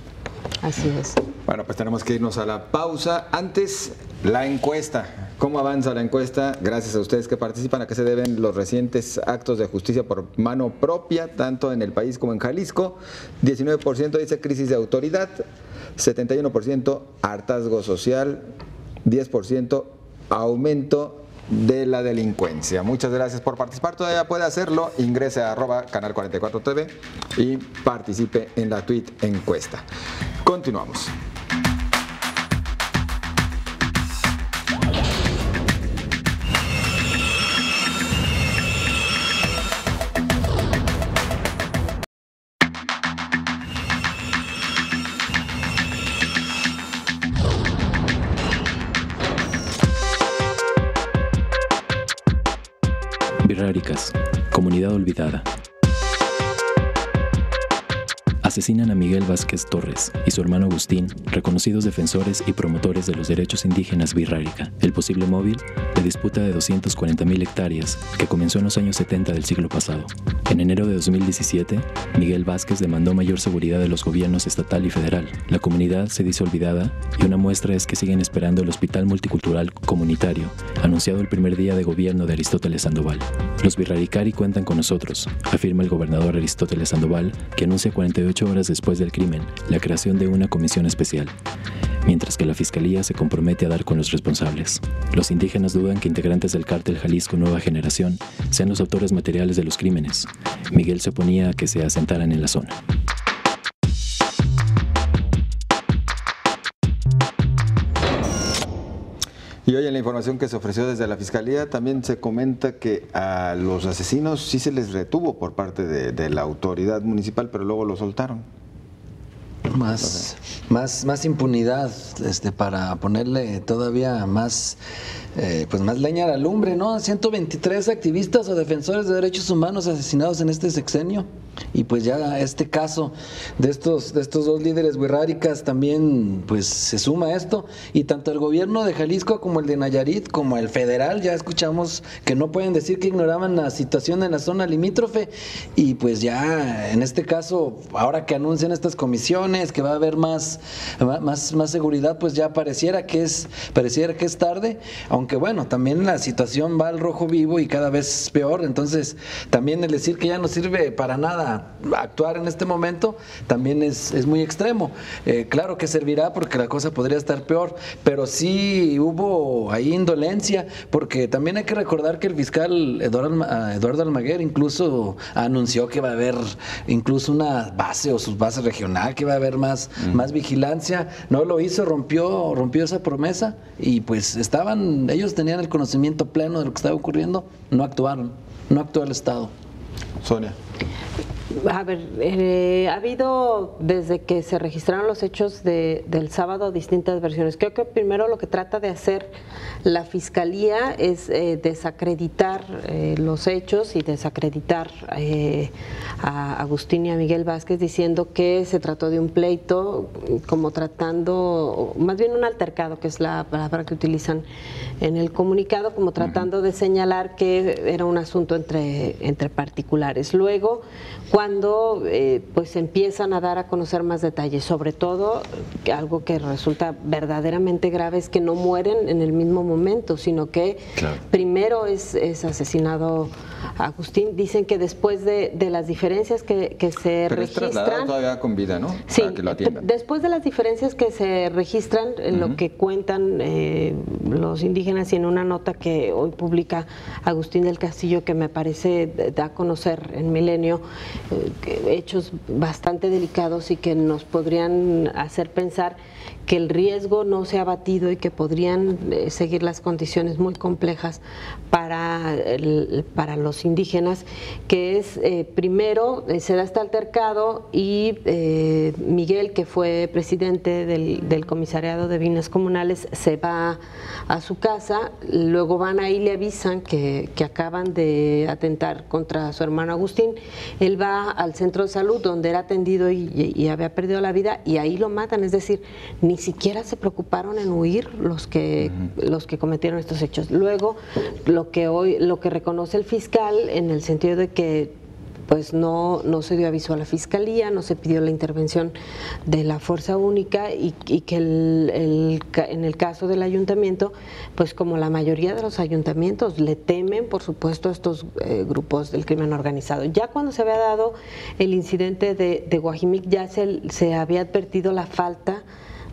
Así es. Bueno, pues tenemos que irnos a la pausa. Antes, la encuesta. ¿Cómo avanza la encuesta? Gracias a ustedes que participan. ¿A qué se deben los recientes actos de justicia por mano propia, tanto en el país como en Jalisco? 19% dice crisis de autoridad, 71% hartazgo social, 10% aumento de la delincuencia. Muchas gracias por participar. Todavía puede hacerlo. Ingrese a @canal44tv y participe en la tweet encuesta. Continuamos. Birráricas, comunidad olvidada. Asesinan a Miguel Vázquez Torres y su hermano Agustín, reconocidos defensores y promotores de los derechos indígenas Virrárica, el posible móvil de disputa de 240.000 hectáreas que comenzó en los años 70 del siglo pasado. En enero de 2017, Miguel Vázquez demandó mayor seguridad de los gobiernos estatal y federal. La comunidad se dice olvidada y una muestra es que siguen esperando el Hospital Multicultural Comunitario, anunciado el primer día de gobierno de Aristóteles Sandoval. Los Virraricari cuentan con nosotros, afirma el gobernador Aristóteles Sandoval, que anuncia 48 horas después del crimen la creación de una comisión especial, mientras que la Fiscalía se compromete a dar con los responsables. Los indígenas dudan que integrantes del cártel Jalisco Nueva Generación sean los autores materiales de los crímenes. Miguel se oponía a que se asentaran en la zona. Y hoy en la información que se ofreció desde la Fiscalía también se comenta que a los asesinos sí se les retuvo por parte de la autoridad municipal, pero luego lo soltaron. Más impunidad para ponerle todavía más más leña a la lumbre, ¿no? 123 activistas o defensores de derechos humanos asesinados en este sexenio. Y pues ya este caso de estos dos líderes virráricas también pues se suma a esto. Y tanto el gobierno de Jalisco como el de Nayarit como el federal ya escuchamos que no pueden decir que ignoraban la situación en la zona limítrofe. Y pues ya en este caso, ahora que anuncian estas comisiones, que va a haber más seguridad, pues ya pareciera que es tarde, aunque bueno, también la situación va al rojo vivo y cada vez es peor. Entonces también el decir que ya no sirve para nada actuar en este momento también es muy extremo. Claro que servirá porque la cosa podría estar peor, pero sí hubo ahí indolencia, porque también hay que recordar que el fiscal Eduardo Almaguer incluso anunció que va a haber incluso una base o subbase regional, que va a haber más vigilancia. No lo hizo, rompió esa promesa y pues ellos tenían el conocimiento pleno de lo que estaba ocurriendo, no actuaron, no actuó el Estado. Sonia. A ver, ha habido desde que se registraron los hechos del sábado distintas versiones. Creo que primero lo que trata de hacer la Fiscalía es desacreditar los hechos y desacreditar a Agustín y a Miguel Vázquez, diciendo que se trató de un pleito, como tratando, más bien un altercado, que es la palabra que utilizan en el comunicado, como tratando de señalar que era un asunto entre particulares. Luego, cuando pues empiezan a dar a conocer más detalles, sobre todo algo que resulta verdaderamente grave es que no mueren en el mismo momento, sino que primero es asesinado Agustín. Dicen que después de las diferencias que se Pero registran, es trasladado todavía con vida, ¿no? Sí, para que lo atiendan. Después de las diferencias que se registran, en lo que cuentan los indígenas, y en una nota que hoy publica Agustín del Castillo, que me parece da a conocer en Milenio, hechos bastante delicados y que nos podrían hacer pensar que el riesgo no se ha batido y que podrían seguir las condiciones muy complejas para los indígenas, que es primero se da este altercado y Miguel, que fue presidente del comisariado de bienes comunales, se va a su casa, luego van ahí, le avisan que acaban de atentar contra su hermano Agustín. Él va al centro de salud donde era atendido y había perdido la vida, y ahí lo matan. Es decir, ni siquiera se preocuparon en huir los que cometieron estos hechos. Luego, lo que reconoce el fiscal, en el sentido de que pues no se dio aviso a la Fiscalía, no se pidió la intervención de la Fuerza Única, y que en el caso del ayuntamiento, pues como la mayoría de los ayuntamientos, le temen, por supuesto, a estos grupos del crimen organizado. Ya cuando se había dado el incidente de Guajimíc, ya se había advertido la falta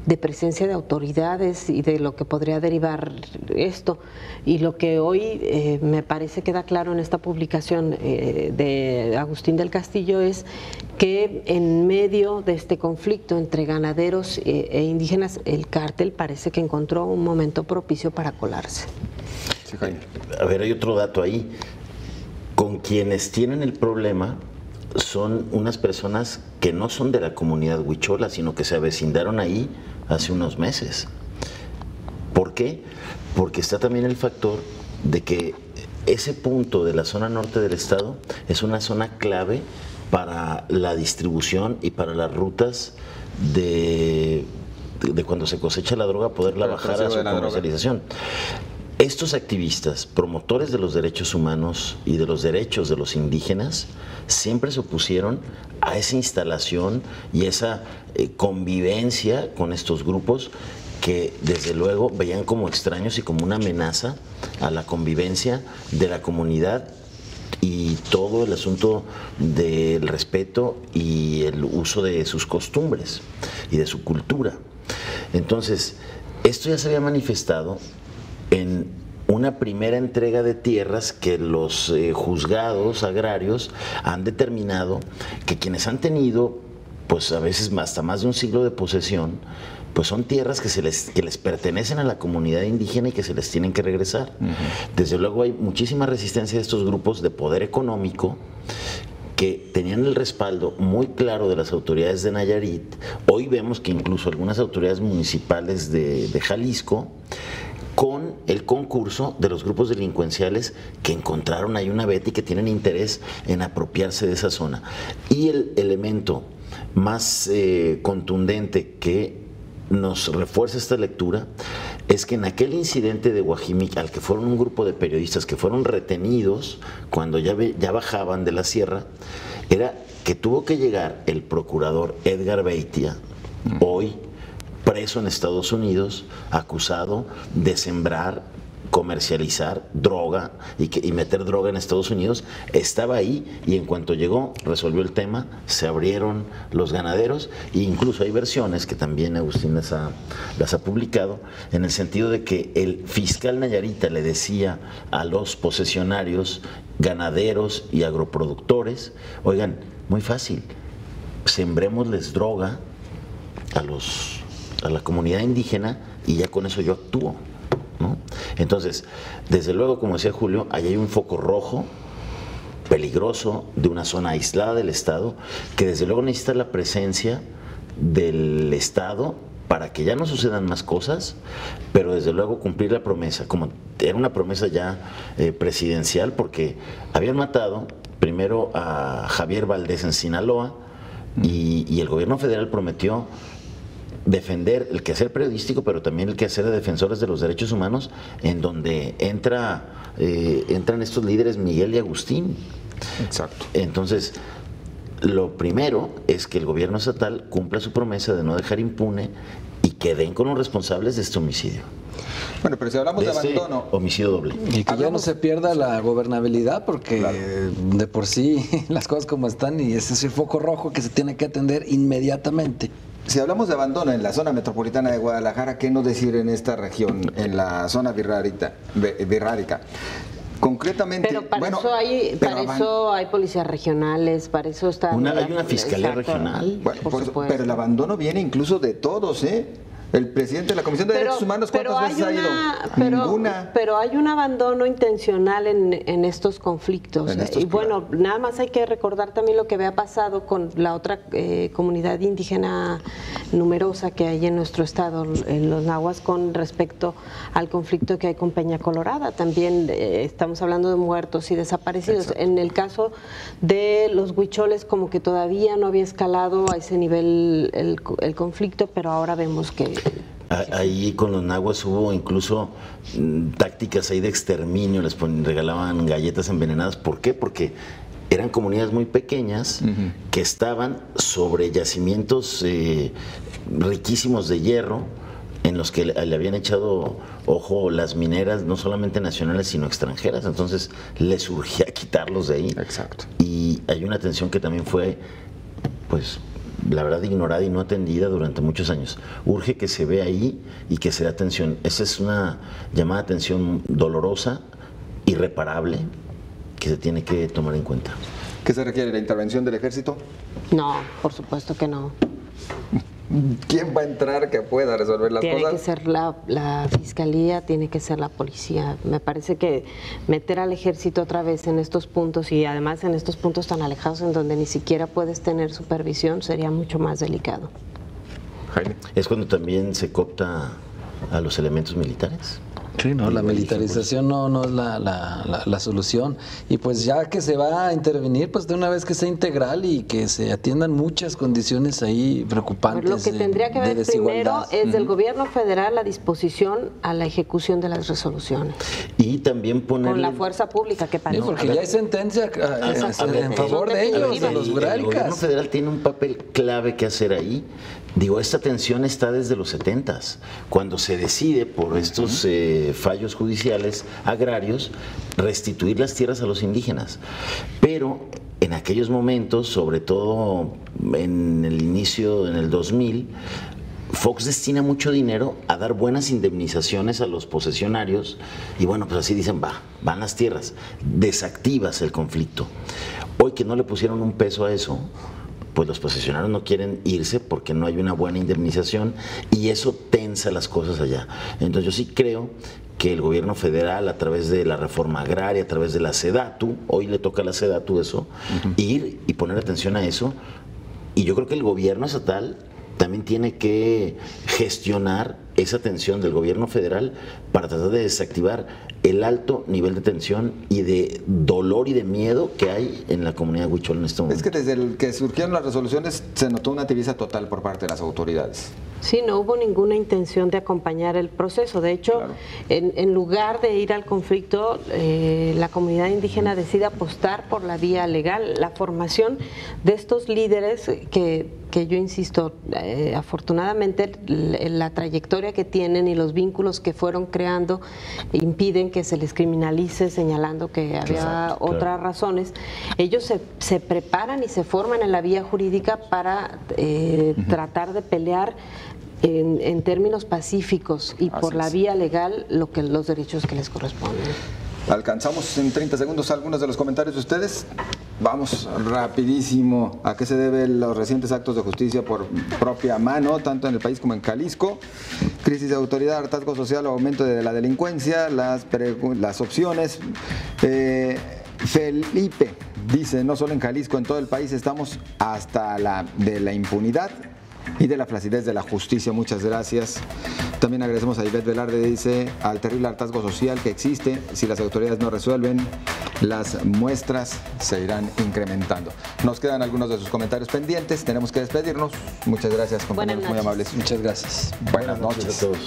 de presencia de autoridades y de lo que podría derivar esto. Y lo que hoy me parece queda claro en esta publicación de Agustín del Castillo es que en medio de este conflicto entre ganaderos e indígenas, el cártel parece que encontró un momento propicio para colarse. Sí, Jaime. A ver, hay otro dato ahí. Con quienes tienen el problema son unas personas que no son de la comunidad huichola, sino que se avecindaron ahí hace unos meses. ¿Por qué? Porque está también el factor de que ese punto de la zona norte del estado es una zona clave para la distribución y para las rutas de cuando se cosecha la droga, poderla bajar a su comercialización. Estos activistas, promotores de los derechos humanos y de los derechos de los indígenas, siempre se opusieron a esa instalación y esa convivencia con estos grupos que desde luego veían como extraños y como una amenaza a la convivencia de la comunidad y todo el asunto del respeto y el uso de sus costumbres y de su cultura. Entonces, esto ya se había manifestado en una primera entrega de tierras que los juzgados agrarios han determinado que quienes han tenido, pues a veces hasta más de un siglo de posesión, pues son tierras que les pertenecen a la comunidad indígena y que se les tienen que regresar. Desde luego hay muchísima resistencia de estos grupos de poder económico que tenían el respaldo muy claro de las autoridades de Nayarit. Hoy vemos que incluso algunas autoridades municipales de Jalisco, con el concurso de los grupos delincuenciales que encontraron ahí una veta y que tienen interés en apropiarse de esa zona. Y el elemento más contundente que nos refuerza esta lectura es que en aquel incidente de Guajimic, al que fueron un grupo de periodistas que fueron retenidos cuando ya bajaban de la sierra, era que tuvo que llegar el procurador Edgar Beitia, hoy preso en Estados Unidos, acusado de sembrar, comercializar droga y meter droga en Estados Unidos. Estaba ahí y en cuanto llegó resolvió el tema, se abrieron los ganaderos e incluso hay versiones que también Agustín las ha publicado en el sentido de que el fiscal nayarita le decía a los posesionarios, ganaderos y agroproductores, oigan, muy fácil, sembrémosles droga a la comunidad indígena y ya con eso yo actúo, ¿no? Entonces, desde luego, como decía Julio, ahí hay un foco rojo peligroso de una zona aislada del Estado que desde luego necesita la presencia del Estado para que ya no sucedan más cosas, pero desde luego cumplir la promesa, como era una promesa ya presidencial, porque habían matado primero a Javier Valdés en Sinaloa y el gobierno federal prometió defender el quehacer periodístico, pero también el quehacer de defensores de los derechos humanos, en donde entran estos líderes Miguel y Agustín. Exacto. Entonces, lo primero es que el gobierno estatal cumpla su promesa de no dejar impune y que den con los responsables de este homicidio. Bueno, pero si hablamos de abandono, homicidio doble. Y que ya no se pierda la gobernabilidad, porque claro, de por sí las cosas como están, y ese es el foco rojo que se tiene que atender inmediatamente. Si hablamos de abandono en la zona metropolitana de Guadalajara, ¿qué no decir en esta región, en la zona birrárica? Concretamente, pero para eso hay policías regionales, para eso está... hay una fiscalía regional. Bueno, pero el abandono viene incluso de todos, ¿eh? El presidente de la Comisión de Derechos Humanos, ¿cuántas veces ha ido? Ninguna. Pero hay un abandono intencional en estos conflictos. Y bueno, nada más hay que recordar también lo que había pasado con la otra comunidad indígena numerosa que hay en nuestro estado, en los nahuas, con respecto al conflicto que hay con Peña Colorada. También estamos hablando de muertos y desaparecidos. Exacto. En el caso de los huicholes, como que todavía no había escalado a ese nivel el conflicto, pero ahora vemos que... Ahí con los nahuas hubo incluso tácticas ahí de exterminio, les regalaban galletas envenenadas. ¿Por qué? Porque eran comunidades muy pequeñas que estaban sobre yacimientos riquísimos de hierro, en los que le habían echado ojo las mineras, no solamente nacionales, sino extranjeras. Entonces les urgía quitarlos de ahí. Exacto. Y hay una tensión que también fue, pues, la verdad, ignorada y no atendida durante muchos años. Urge que se vea ahí y que se dé atención. Esa es una llamada de atención dolorosa, irreparable, que se tiene que tomar en cuenta. ¿Qué se requiere? ¿La intervención del ejército? No, por supuesto que no. ¿Quién va a entrar que pueda resolver las cosas? Tiene que ser la fiscalía, tiene que ser la policía. Me parece que meter al ejército otra vez en estos puntos, y además en estos puntos tan alejados en donde ni siquiera puedes tener supervisión, sería mucho más delicado. Jaime. Es cuando también se coopta a los elementos militares. Sí, no, la militarización no es la solución. Y pues ya que se va a intervenir, pues de una vez que sea integral y que se atiendan muchas condiciones ahí preocupantes. Lo que tendría que haber primero es del gobierno federal la disposición a la ejecución de las resoluciones. Y también poner con la fuerza pública que parece. Sí, porque ya hay sentencia en favor de ellos, de los el gobierno Uralcas. federal tiene un papel clave que hacer ahí. Digo, esta tensión está desde los 70s, cuando se decide por estos fallos judiciales agrarios restituir las tierras a los indígenas. Pero en aquellos momentos, sobre todo en el inicio, en el 2000, Fox destina mucho dinero a dar buenas indemnizaciones a los posesionarios y bueno, pues así dicen, van las tierras, desactivas el conflicto. Hoy que no le pusieron un peso a eso, pues los posesionarios no quieren irse porque no hay una buena indemnización y eso tensa las cosas allá. Entonces yo sí creo que el gobierno federal, a través de la reforma agraria, a través de la SEDATU, hoy le toca a la SEDATU eso, ir y poner atención a eso. Y yo creo que el gobierno estatal también tiene que gestionar esa tensión del gobierno federal para tratar de desactivar el alto nivel de tensión y de dolor y de miedo que hay en la comunidad huichol en este momento. Es que desde el que surgieron las resoluciones se notó una tibieza total por parte de las autoridades. Sí, no hubo ninguna intención de acompañar el proceso. De hecho, claro, en lugar de ir al conflicto, la comunidad indígena decide apostar por la vía legal, la formación de estos líderes que yo insisto, afortunadamente la trayectoria que tienen y los vínculos que fueron creando impiden que se les criminalice señalando que había otras razones. Ellos se preparan y se forman en la vía jurídica para tratar de pelear en términos pacíficos y por la vía legal los derechos que les corresponden. Alcanzamos en 30 segundos algunos de los comentarios de ustedes. Vamos rapidísimo. ¿A qué se deben los recientes actos de justicia por propia mano, tanto en el país como en Jalisco? Crisis de autoridad, hartazgo social o aumento de la delincuencia. Las opciones. Felipe dice, no solo en Jalisco, en todo el país estamos hasta de la impunidad y de la flacidez de la justicia. Muchas gracias. También agradecemos a Ivette Velarde, dice, al terrible hartazgo social que existe. Si las autoridades no resuelven, las muestras se irán incrementando. Nos quedan algunos de sus comentarios pendientes. Tenemos que despedirnos. Muchas gracias, compañeros, muy amables. Muchas gracias. Buenas noches a todos.